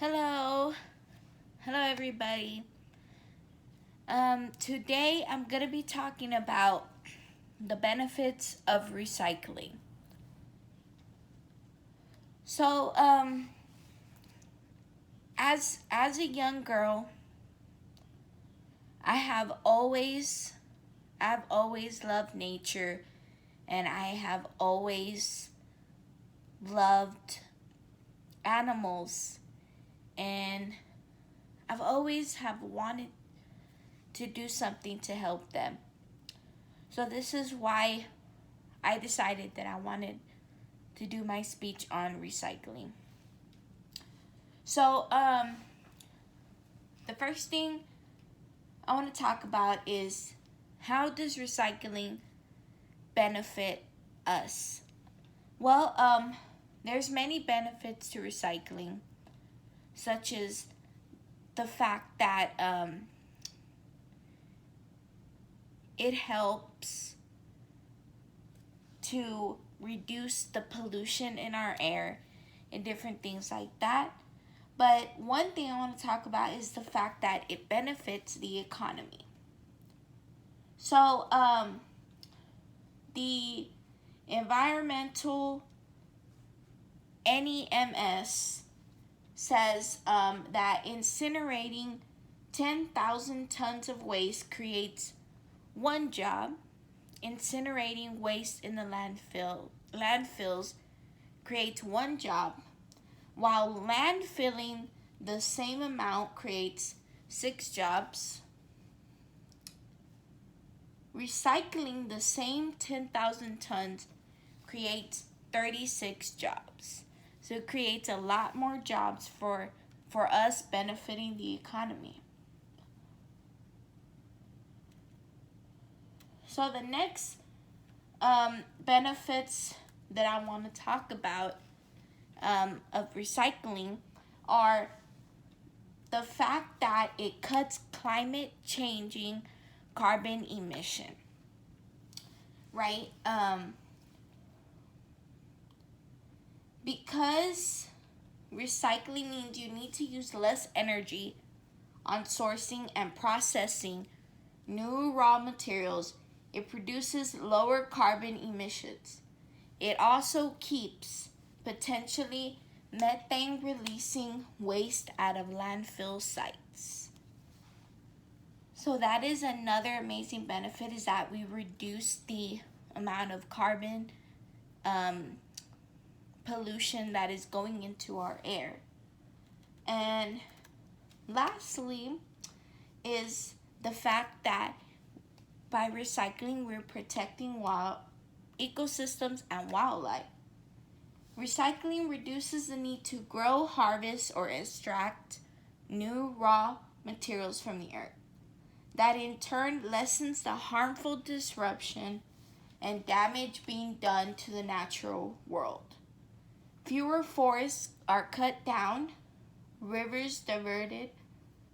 Hello. Hello, everybody. Today I'm going to be talking about the benefits of recycling. So, as a young girl, I have always I've always loved nature, and I have always loved animals, and I've always have wanted to do something to help them. So this is why I decided that I wanted to do my speech on recycling. So, the first thing I want to talk about is how does recycling benefit us? Well, there's many benefits to recycling, such as the fact that it helps to reduce the pollution in our air and different things like that. But one thing I want to talk about is the fact that it benefits the economy. So, the environmental NEMS says that incinerating 10,000 tons of waste creates one job. Incinerating waste in the landfills creates one job, while landfilling the same amount creates 6 jobs. Recycling the same 10,000 tons creates 36 jobs. So it creates a lot more jobs for us, benefiting the economy. So the next benefits that I want to talk about of recycling are the fact that it cuts climate changing carbon emission, right? Because recycling means you need to use less energy on sourcing and processing new raw materials, it produces lower carbon emissions. It also keeps potentially methane releasing waste out of landfill sites. So that is another amazing benefit, is that we reduce the amount of carbon pollution that is going into our air. And lastly is the fact that by recycling, we're protecting wild ecosystems and wildlife. Recycling reduces the need to grow, harvest, or extract new raw materials from the earth. That in turn lessens the harmful disruption and damage being done to the natural world. Fewer forests are cut down, rivers diverted,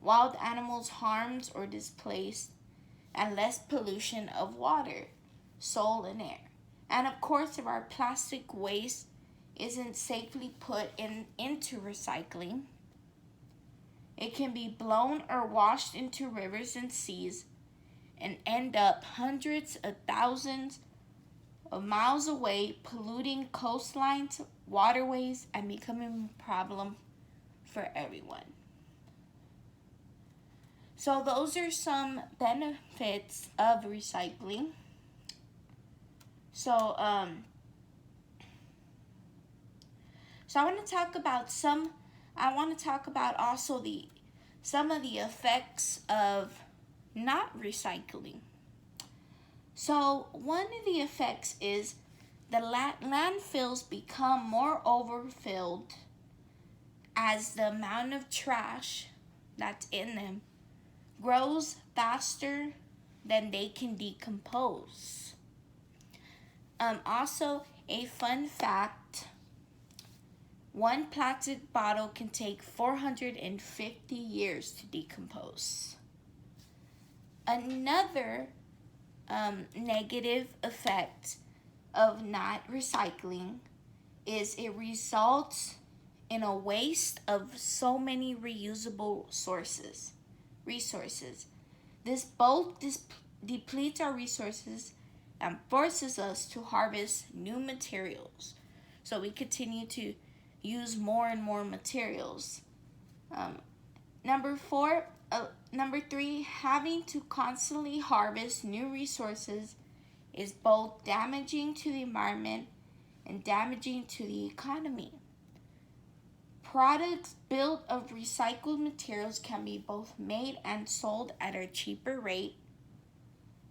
wild animals harmed or displaced, and less pollution of water, soil, and air. And of course, if our plastic waste isn't safely put into recycling, it can be blown or washed into rivers and seas and end up hundreds of thousands of miles away, polluting coastlines, waterways, and becoming a problem for everyone. So those are some benefits of recycling. So I want to talk about also some of the effects of not recycling. So one of the effects is the landfills become more overfilled as the amount of trash that's in them grows faster than they can decompose. Also, a fun fact, one plastic bottle can take 450 years to decompose. Another negative effect of not recycling is it results in a waste of so many reusable resources. This both depletes our resources and forces us to harvest new materials. So we continue to use more and more materials. Um, number three, having to constantly harvest new resources is both damaging to the environment and damaging to the economy. Products built of recycled materials can be both made and sold at a cheaper rate,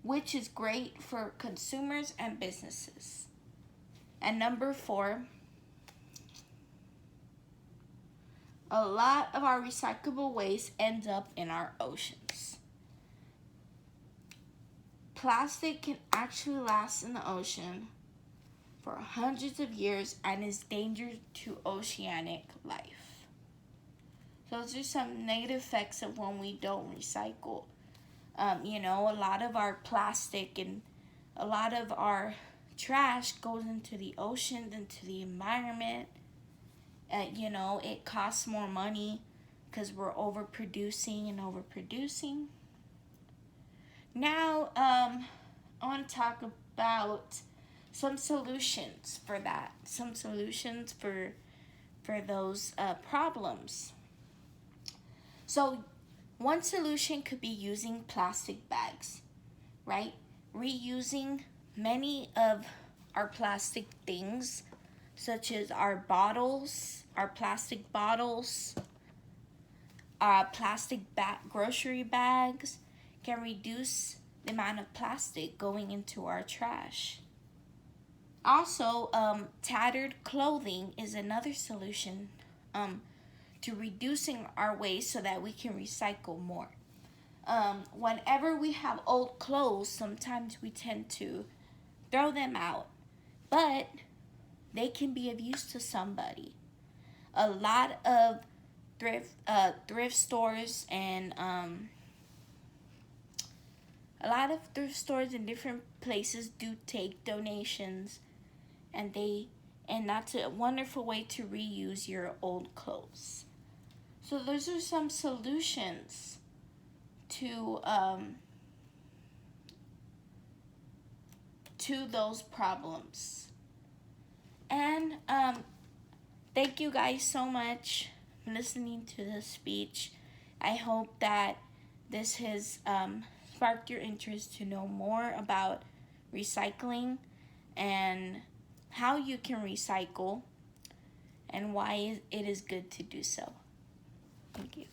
which is great for consumers and businesses. And number four, a lot of our recyclable waste ends up in our oceans. Plastic can actually last in the ocean for hundreds of years and is dangerous to oceanic life. So those are some negative effects of when we don't recycle. A lot of our plastic and a lot of our trash goes into the oceans, into the environment. It costs more money because we're overproducing and overproducing. Now, I want to talk about some solutions for that, some solutions for those problems. So one solution could be using plastic bags, right? Reusing many of our plastic things, such as our bottles, our plastic bottles, grocery bags, can reduce the amount of plastic going into our trash. Also, tattered clothing is another solution to reducing our waste so that we can recycle more. Whenever we have old clothes, sometimes we tend to throw them out, but they can be of use to somebody. A lot of thrift stores and a lot of thrift stores in different places do take donations, and that's a wonderful way to reuse your old clothes. So those are some solutions to those problems. And thank you guys so much for listening to this speech. I hope that this has sparked your interest to know more about recycling and how you can recycle and why it is good to do so. Thank you.